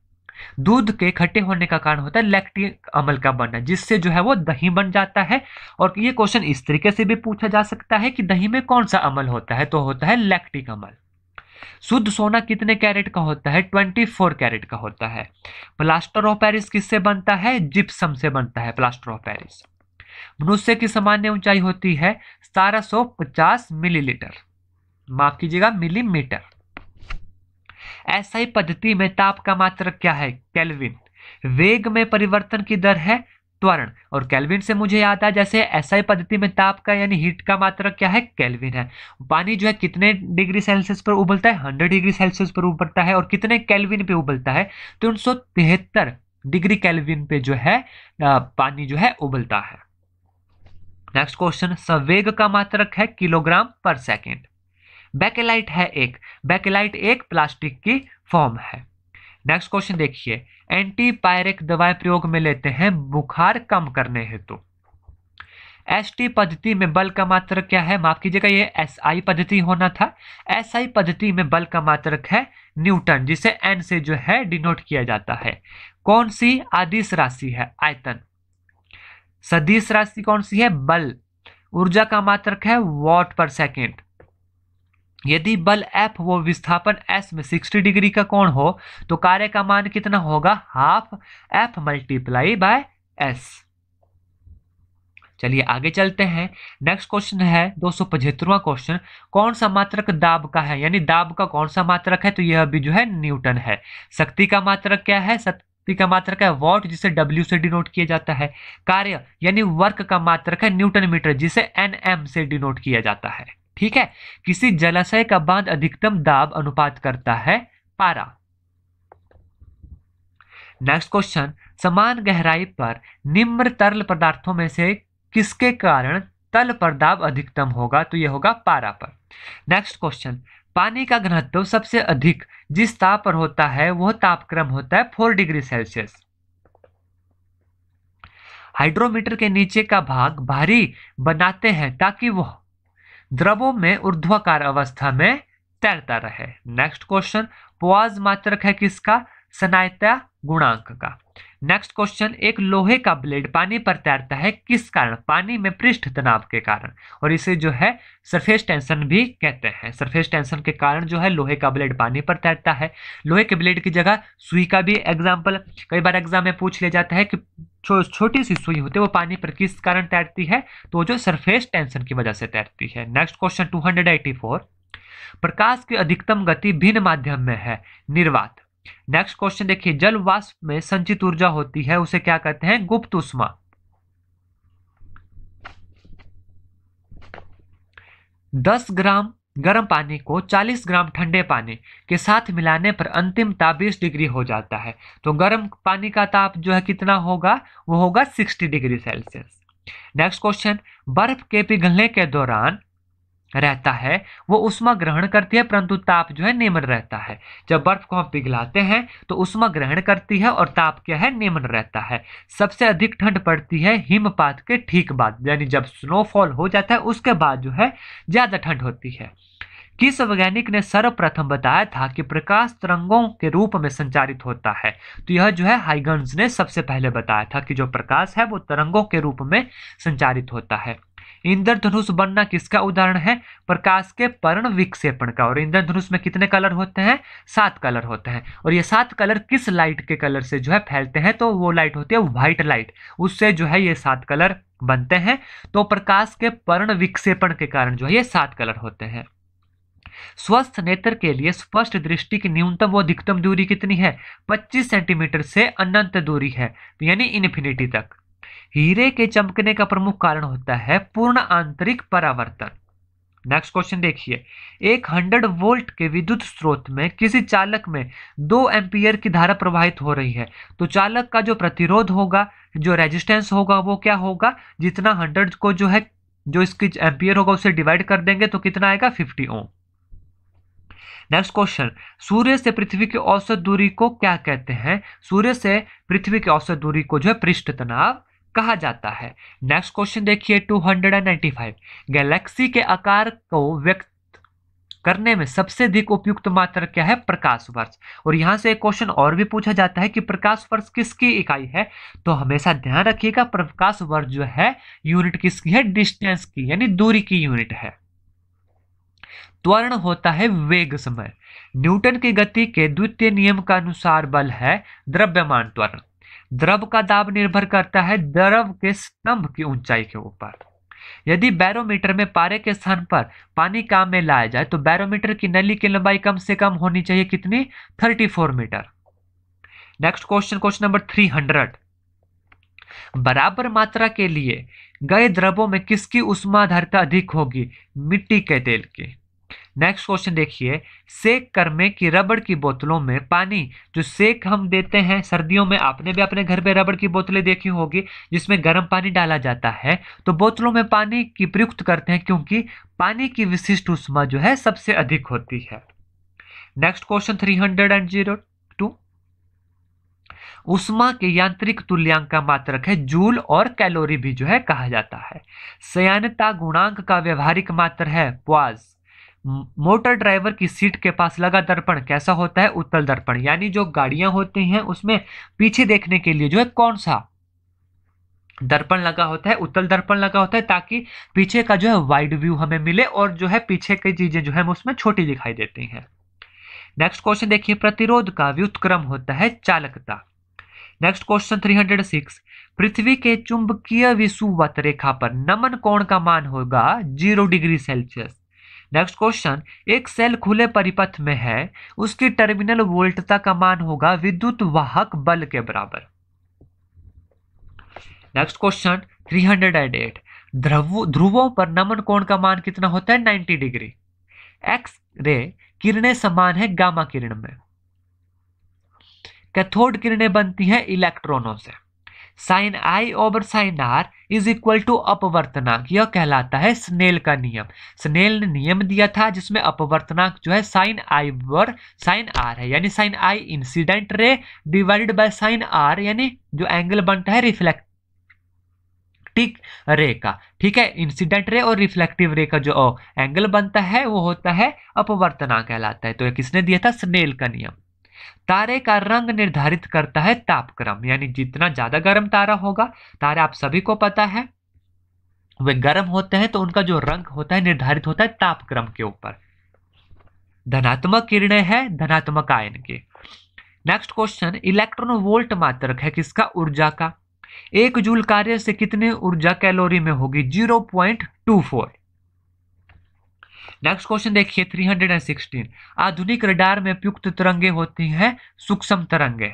दूध के खट्टे होने का कारण होता है लैक्टिक अम्ल का बनना, जिससे जो है वो दही बन जाता है। और ये क्वेश्चन इस तरीके से भी पूछा जा सकता है कि दही में कौन सा अम्ल होता है, तो होता है लैक्टिक अम्ल। शुद्ध सोना कितने कैरेट का होता है? 24 कैरेट का होता है। प्लास्टर ऑफ पेरिस किससे बनता है? जिप्सम से बनता है प्लास्टर ऑफ पेरिस। मनुष्य की सामान्य ऊंचाई होती है 1750 मिलीलीटर, माफ कीजिएगा मिलीमीटर। एसआई पद्धति में ताप का मात्रक क्या है? केल्विन। वेग में परिवर्तन की दर है त्वरण। और केल्विन से मुझे याद है, जैसे एसआई पद्धति में ताप का यानी हीट का मात्रक क्या है? केल्विन है। पानी जो है कितने डिग्री सेल्सियस पर उबलता है? 100 डिग्री सेल्सियस पर उबलता है। और कितने केल्विन पे उबलता है? 373 डिग्री केल्विन पे जो है पानी जो है उबलता है। नेक्स्ट क्वेश्चन, संवेग का मात्रक है किलोग्राम पर सेकेंड। बैकेलाइट एक प्लास्टिक की फॉर्म है। नेक्स्ट क्वेश्चन देखिए, एंटीपायरेक दवाएं प्रयोग में लेते हैं बुखार कम करने हेतु। एसटी पद्धति में बल का मात्रक क्या है? माफ कीजिएगा, ये एसआई पद्धति होना था। एसआई पद्धति में बल का मात्रक है न्यूटन, जिसे एन से जो है डिनोट किया जाता है। कौन सी अदिश राशि है? आयतन। सदिश राशि कौन सी है? बल। ऊर्जा का मात्रक है वॉट पर सेकेंड। यदि बल F वो विस्थापन S में 60 डिग्री का कोण हो तो कार्य का मान कितना होगा? Half F multiply by S। चलिए आगे चलते हैं। नेक्स्ट क्वेश्चन है 275वां क्वेश्चन, कौन सा मात्रक दाब का है? यानी दाब का कौन सा मात्रक है? तो यह भी जो है न्यूटन है। शक्ति का मात्रक क्या है? शक्ति का मात्रक है वॉट, जिसे W से डिनोट किया जाता है। कार्य यानी वर्क का मात्रक है न्यूटन मीटर, जिसे NM से डिनोट किया जाता है। ठीक है। किसी जलाशय का बांध अधिकतम दाब अनुपात करता है पारा। नेक्स्ट क्वेश्चन, समान गहराई पर निम्न तरल पदार्थों में से किसके कारण तल पर दाब अधिकतम होगा? तो यह होगा पारा पर। नेक्स्ट क्वेश्चन, पानी का घनत्व सबसे अधिक जिस ताप पर होता है वह तापक्रम होता है 4 डिग्री सेल्सियस। हाइड्रोमीटर के नीचे का भाग भारी बनाते हैं ताकि वह द्रवों में ऊर्ध्वाकार अवस्था में तैरता रहे। नेक्स्ट क्वेश्चन, पोआज मात्रक है किसका? सनायता गुणांक का। नेक्स्ट क्वेश्चन, एक लोहे का ब्लेड पानी पर तैरता है किस कारण? पानी में पृष्ठ तनाव के कारण, और इसे जो है सरफेस टेंशन भी कहते हैं। सरफेस टेंशन के कारण जो है लोहे का ब्लेड पानी पर तैरता है। लोहे के ब्लेड की जगह सुई का भी एग्जाम्पल कई बार एग्जाम में पूछ लिया जाता है कि छोटी सी सुई होती है वो पानी पर किस कारण तैरती है? तो जो सरफेस टेंशन की वजह से तैरती है। नेक्स्ट क्वेश्चन 284, प्रकाश की अधिकतम गति भिन्न माध्यम में है निर्वात। नेक्स्ट क्वेश्चन देखिए, जल वाष्प में संचित ऊर्जा होती है उसे क्या कहते हैं? गुप्त ऊष्मा। 10 ग्राम गर्म पानी को 40 ग्राम ठंडे पानी के साथ मिलाने पर अंतिम ताप 20 डिग्री हो जाता है। तो गर्म पानी का ताप जो है कितना होगा? वो होगा 60 डिग्री सेल्सियस। नेक्स्ट क्वेश्चन, बर्फ के पिघलने के दौरान रहता है वो ऊष्मा ग्रहण करती है परंतु ताप जो है निम्न रहता है। जब बर्फ को हम पिघलाते हैं तो ऊष्मा ग्रहण करती है और ताप क्या है? निम्न रहता है। सबसे अधिक ठंड पड़ती है हिमपात के ठीक बाद, यानी जब स्नोफॉल हो जाता है उसके बाद जो है ज्यादा ठंड होती है। किस वैज्ञानिक ने सर्वप्रथम बताया था कि प्रकाश तरंगों के रूप में संचारित होता है? तो यह जो है हाइगन्स ने सबसे पहले बताया था कि जो प्रकाश है वो तरंगों के रूप में संचारित होता है। इंद्रधनुष बनना किसका उदाहरण है? प्रकाश के पर्ण विक्षेपण का। और इंद्रधनुष में कितने कलर होते हैं? 7 कलर होते हैं। और ये 7 कलर किस लाइट के कलर से जो है फैलते हैं? तो वो लाइट होती है व्हाइट लाइट, उससे जो है ये 7 कलर बनते हैं। तो प्रकाश के पर्ण विक्षेपण के कारण जो है ये 7 कलर होते हैं। स्वस्थ नेत्र के लिए स्पष्ट दृष्टि की न्यूनतम व अधिकतम दूरी कितनी है? 25 सेंटीमीटर से अनंत दूरी है, यानी इन्फिनिटी तक। हीरे के चमकने का प्रमुख कारण होता है पूर्ण आंतरिक परावर्तन। नेक्स्ट क्वेश्चन देखिए, 100 वोल्ट के विद्युत स्रोत में किसी चालक में 2 एम्पियर की धारा प्रवाहित हो रही है। तो चालक का जो प्रतिरोध होगा, जो रेजिस्टेंस होगा, वो क्या होगा? जितना 100 को जो है जो इसकी एम्पियर होगा उसे डिवाइड कर देंगे तो कितना आएगा? 50 ओम। नेक्स्ट क्वेश्चन, सूर्य से पृथ्वी की औसत दूरी को क्या कहते हैं? सूर्य से पृथ्वी की औसत दूरी को जो है पृष्ठ तनाव कहा जाता है। नेक्स्ट क्वेश्चन देखिए 295, गैलेक्सी के आकार को व्यक्त करने में सबसे अधिक उपयुक्त मात्रा क्या है? प्रकाश वर्ष। और यहां से एक क्वेश्चन और भी पूछा जाता है कि प्रकाश वर्ष किसकी इकाई है? तो हमेशा ध्यान रखिएगा, प्रकाश वर्ष जो है यूनिट किसकी है? डिस्टेंस की, यानी दूरी की यूनिट है। त्वरण होता है वेग समय। न्यूटन की गति के द्वितीय नियम का अनुसार बल है द्रव्यमान त्वरण। द्रव का दाब निर्भर करता है द्रव के स्तंभ की ऊंचाई के ऊपर। यदि बैरोमीटर में पारे के स्थान पर पानी काम में लाया जाए तो बैरोमीटर की नली की लंबाई कम से कम होनी चाहिए कितनी? 34 meter. Next question, question number 300। बराबर मात्रा के लिए गए द्रवों में किसकी ऊष्माधारिता अधिक होगी? मिट्टी के तेल की। नेक्स्ट क्वेश्चन देखिए, सेक करने की रबड़ की बोतलों में पानी, जो सेक हम देते हैं सर्दियों में, आपने भी अपने घर पे रबड़ की बोतलें देखी होगी जिसमें गर्म पानी डाला जाता है, तो बोतलों में पानी की प्रयुक्त करते हैं क्योंकि पानी की विशिष्ट ऊष्मा जो है सबसे अधिक होती है। Next question 302। ऊष्मा के यांत्रिक तुल्यांक का मात्रक है जूल और कैलोरी भी जो है कहा जाता है। संयानता गुणांक का व्यवहारिक मात्र है प्वाज। मोटर ड्राइवर की सीट के पास लगा दर्पण कैसा होता है? उत्तल दर्पण। यानी जो गाड़ियां होती हैं उसमें पीछे देखने के लिए जो है कौन सा दर्पण लगा होता है? उत्तल दर्पण लगा होता है, ताकि पीछे का जो है वाइड व्यू हमें मिले और जो है पीछे की चीजें जो है उसमें छोटी दिखाई देती हैं। नेक्स्ट क्वेश्चन देखिए, प्रतिरोध का व्युत्क्रम होता है चालकता। Next question 306। पृथ्वी के चुंबकीय विषुवत रेखा पर नमन कोण का मान होगा 0 डिग्री सेल्सियस। नेक्स्ट क्वेश्चन, एक सेल खुले परिपथ में है, उसकी टर्मिनल वोल्टता का मान होगा विद्युत वाहक बल के बराबर। Next question 308। ध्रुवों पर नमन कोण का मान कितना होता है? 90 डिग्री। एक्स रे किरणें समान है गामा किरण में। कैथोड किरणें बनती हैं इलेक्ट्रॉनों से। Sine i over sine r is equal to अपवर्तनांक, यह कहलाता है स्नेल का नियम। स्नेल ने नियम दिया था जिसमें अपवर्तनांक जो है sine i over sine r है, यानी sine i incident ray divided by sine r, यानी जो एंगल बनता है रिफ्लेक्टिव रे का। ठीक है, इंसिडेंट रे और रिफ्लेक्टिव रे का जो एंगल बनता है वो होता है अपवर्तनांक कहलाता है। तो ये किसने दिया था? स्नेल का नियम। तारे का रंग निर्धारित करता है तापक्रम, यानी जितना ज्यादा गर्म तारा होगा, तारे आप सभी को पता है वे गर्म होते हैं तो उनका जो रंग होता है निर्धारित होता है तापक्रम के ऊपर। धनात्मक किरणें है धनात्मक आयन की। नेक्स्ट क्वेश्चन, इलेक्ट्रॉन वोल्ट मात्रक है किसका? ऊर्जा का। 1 जूल कार्य से कितनी ऊर्जा कैलोरी में होगी? 0.24। नेक्स्ट क्वेश्चन देखिए 316। आधुनिक रडार में प्रयुक्त तरंगे होती हैं सूक्ष्म तरंगे।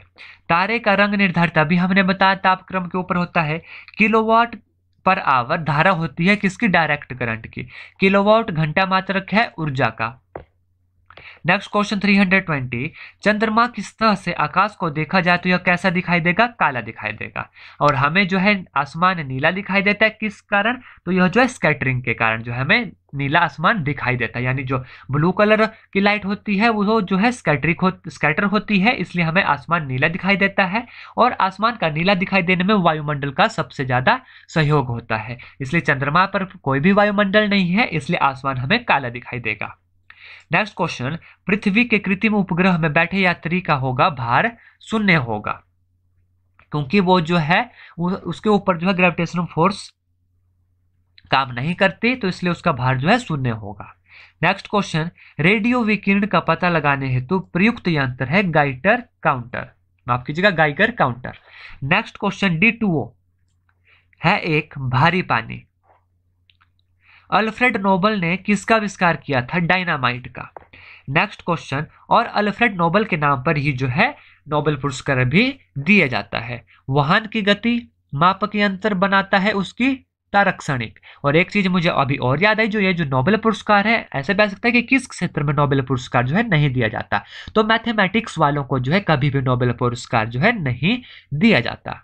तारे का रंग निर्धारित अभी हमने बताया तापक्रम के ऊपर होता है। किलोवाट पर आवर धारा होती है किसकी? डायरेक्ट करंट की। किलोवाट घंटा मात्रक है ऊर्जा का। Next question 320। चंद्रमा की सतह से आकाश को देखा जाए तो यह कैसा दिखाई देगा? काला दिखाई देगा। और हमें जो है आसमान नीला दिखाई देता है, किस कारण? तो यह जो है स्कैटरिंग के कारण जो है हमें नीला आसमान दिखाई देता है, यानी जो ब्लू कलर की लाइट होती है वो जो है स्कैटर होती है, इसलिए हमें आसमान नीला दिखाई देता है। और आसमान का नीला दिखाई देने में वायुमंडल का सबसे ज्यादा सहयोग होता है, इसलिए चंद्रमा पर कोई भी वायुमंडल नहीं है, इसलिए आसमान हमें काला दिखाई देगा। नेक्स्ट क्वेश्चन, पृथ्वी के कृत्रिम उपग्रह में बैठे यात्री का होगा भार 0 होगा, क्योंकि वो जो है उसके ऊपर जो है ग्रेविटेशनल फोर्स काम नहीं करती, तो इसलिए उसका भार जो है 0 होगा। नेक्स्ट क्वेश्चन, रेडियो विकिरण का पता लगाने हेतु प्रयुक्त यंत्र है गाइटर काउंटर, माफ कीजिएगा Geiger counter. Next question D2O है एक भारी पानी। अल्फ्रेड नोबल ने किसका आविष्कार किया था? डायनामाइट का। नेक्स्ट क्वेश्चन, और अल्फ्रेड नोबल के नाम पर ही जो है नोबेल पुरस्कार भी दिया जाता है। वाहन की गति मापक यंत्र बनाता है उसकी तारक्षणिक। और एक चीज मुझे अभी और याद आई, जो ये जो नोबेल पुरस्कार है, ऐसे भी सकता है कि किस क्षेत्र में नोबेल पुरस्कार जो है नहीं दिया जाता, तो मैथमेटिक्स वालों को जो है कभी भी नोबेल पुरस्कार जो है नहीं दिया जाता।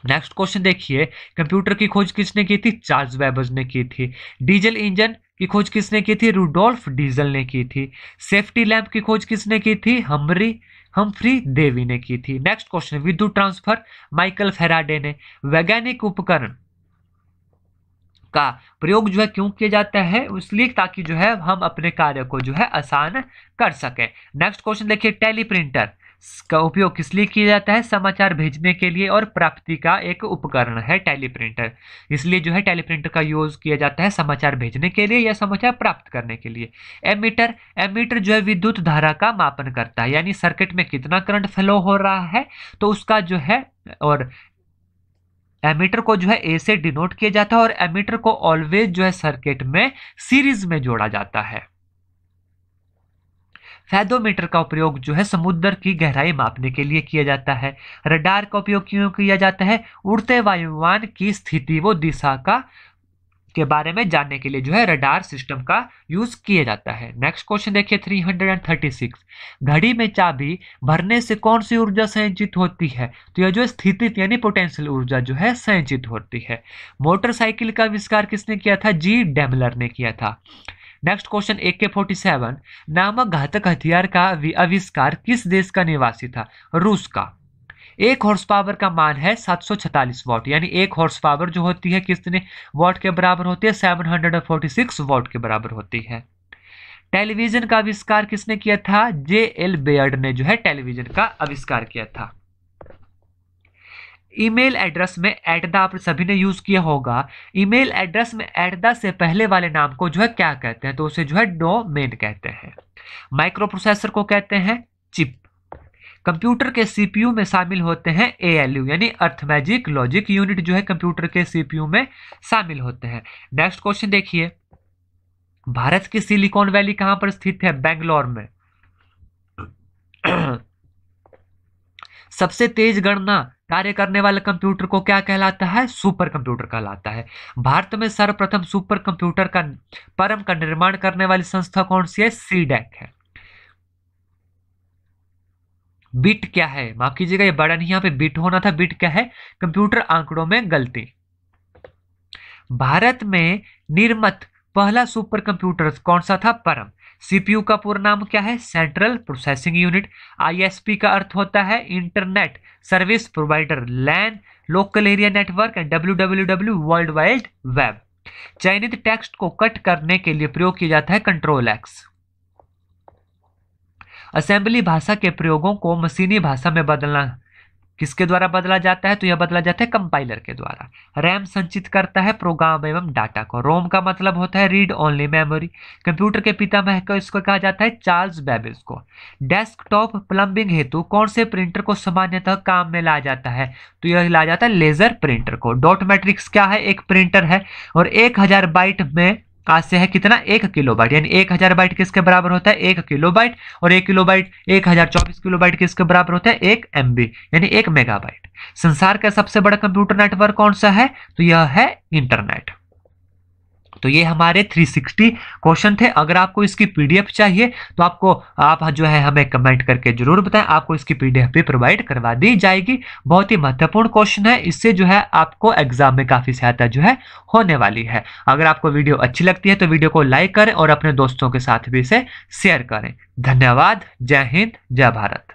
नेक्स्ट क्वेश्चन देखिए, कंप्यूटर की खोज किसने की थी? चार्ल्स बेबेज ने की थी। डीजल इंजन की खोज किसने की थी? रुडोल्फ डीजल ने की थी। सेफ्टी लैंप की खोज किसने की थी? हम्फ्री डेवी ने की थी। नेक्स्ट क्वेश्चन, विद्युत ट्रांसफर माइकल फेराडे ने। वैज्ञानिक उपकरण का प्रयोग जो है क्यों किया जाता है, इसलिए ताकि जो है हम अपने कार्य को जो है आसान कर सके। नेक्स्ट क्वेश्चन देखिए, टेलीप्रिंटर का उपयोग किस लिए किया जाता है, समाचार भेजने के लिए और प्राप्ति का एक उपकरण है टेलीप्रिंटर, इसलिए जो है टेलीप्रिंटर का यूज किया जाता है समाचार भेजने के लिए या समाचार प्राप्त करने के लिए। एमीटर, एमीटर जो है विद्युत धारा का मापन करता है, यानी सर्किट में कितना करंट फ्लो हो रहा है तो उसका जो है, और एमीटर को जो है ए से डिनोट किया जाता है और एमीटर को ऑलवेज जो है सर्किट में सीरीज में जोड़ा जाता है। फैदोमीटर का उपयोग जो है समुद्र की गहराई मापने के लिए किया जाता है। रडार का उपयोग क्यों किया जाता है, उड़ते वायुयान की स्थिति व दिशा का के बारे में जानने के लिए जो है रडार सिस्टम का यूज किया जाता है। नेक्स्ट क्वेश्चन देखिए 336, घड़ी में चाबी भरने से कौन सी ऊर्जा संचित होती है, तो यह जो स्थितिज यानी पोटेंशियल ऊर्जा जो है संचित होती है। मोटरसाइकिल का आविष्कार किसने किया था, जी डेमलर ने किया था। नेक्स्ट क्वेश्चन AK-47 नामक घातक हथियार का आविष्कार किस देश का निवासी था, रूस का। एक हॉर्स पावर का मान है 746 वॉट, यानी एक हॉर्स पावर जो होती है कितने वॉट के बराबर होती है, 746 वॉट के बराबर होती है। टेलीविजन का आविष्कार किसने किया था, JL बेयर्ड ने जो है टेलीविजन का आविष्कार किया था। ईमेल एड्रेस में एट द आप सभी ने यूज किया होगा, ईमेल एड्रेस में एट द से पहले वाले नाम को जो है क्या कहते हैं, तो उसे जो है डोमेन कहते हैं। माइक्रो प्रोसेसर को कहते हैं चिप। कंप्यूटर के सीपीयू में शामिल होते हैं ALU यानी अर्थमैजिक लॉजिक यूनिट जो है कंप्यूटर के सीपीयू में शामिल होते हैं। नेक्स्ट क्वेश्चन देखिए, भारत की सिलिकॉन वैली कहां पर स्थित है, बेंगलोर में। सबसे तेज गणना कार्य करने वाले कंप्यूटर को क्या कहलाता है, सुपर कंप्यूटर कहलाता है। भारत में सर्वप्रथम सुपर कंप्यूटर का परम का निर्माण करने वाली संस्था कौन सी है, CDEC है। बिट क्या है, माफ कीजिएगा ये बड़ा नहीं, यहाँ पे बिट होना था, बिट क्या है, कंप्यूटर आंकड़ों में गलती। भारत में निर्मित पहला सुपर कंप्यूटर कौन सा था, परम। सीपीयू का पूरा नाम क्या है, सेंट्रल प्रोसेसिंग यूनिट। ISP का अर्थ होता है internet service provider, LAN local area network and WWW world wide web. चयनित टेक्स्ट को कट करने के लिए प्रयोग किया जाता है Ctrl+X। असेंबली भाषा के प्रयोगों को मशीनी भाषा में बदलना किसके द्वारा बदला जाता है, तो यह बदला जाता है कंपाइलर के द्वारा। रैम संचित करता है प्रोग्राम एवं डाटा को। रोम का मतलब होता है रीड ओनली मेमोरी। कंप्यूटर के पितामह को इसको कहा जाता है चार्ल्स बेबेज को। डेस्कटॉप प्लम्बिंग हेतु कौन से प्रिंटर को सामान्यतः काम में लाया जाता है, तो यह लाया जाता है लेजर प्रिंटर को। डॉट मैट्रिक्स क्या है, एक प्रिंटर है और 1000 बाइट में आज से है कितना, 1 किलोबाइट, यानी 1000 बाइट किसके बराबर होता है, 1 किलोबाइट, और 1 किलोबाइट 1024 किलोबाइट किसके बराबर होता है, 1 MB यानी 1 मेगाबाइट। संसार का सबसे बड़ा कंप्यूटर नेटवर्क कौन सा है, तो यह है इंटरनेट। तो ये हमारे 360 क्वेश्चन थे। अगर आपको इसकी PDF चाहिए तो आप जो है हमें कमेंट करके जरूर बताएं, आपको इसकी PDF भी प्रोवाइड करवा दी जाएगी। बहुत ही महत्वपूर्ण क्वेश्चन है, इससे जो है आपको एग्जाम में काफी सहायता जो है होने वाली है। अगर आपको वीडियो अच्छी लगती है तो वीडियो को लाइक करें और अपने दोस्तों के साथ भी इसे शेयर करें। धन्यवाद। जय हिंद, जय भारत।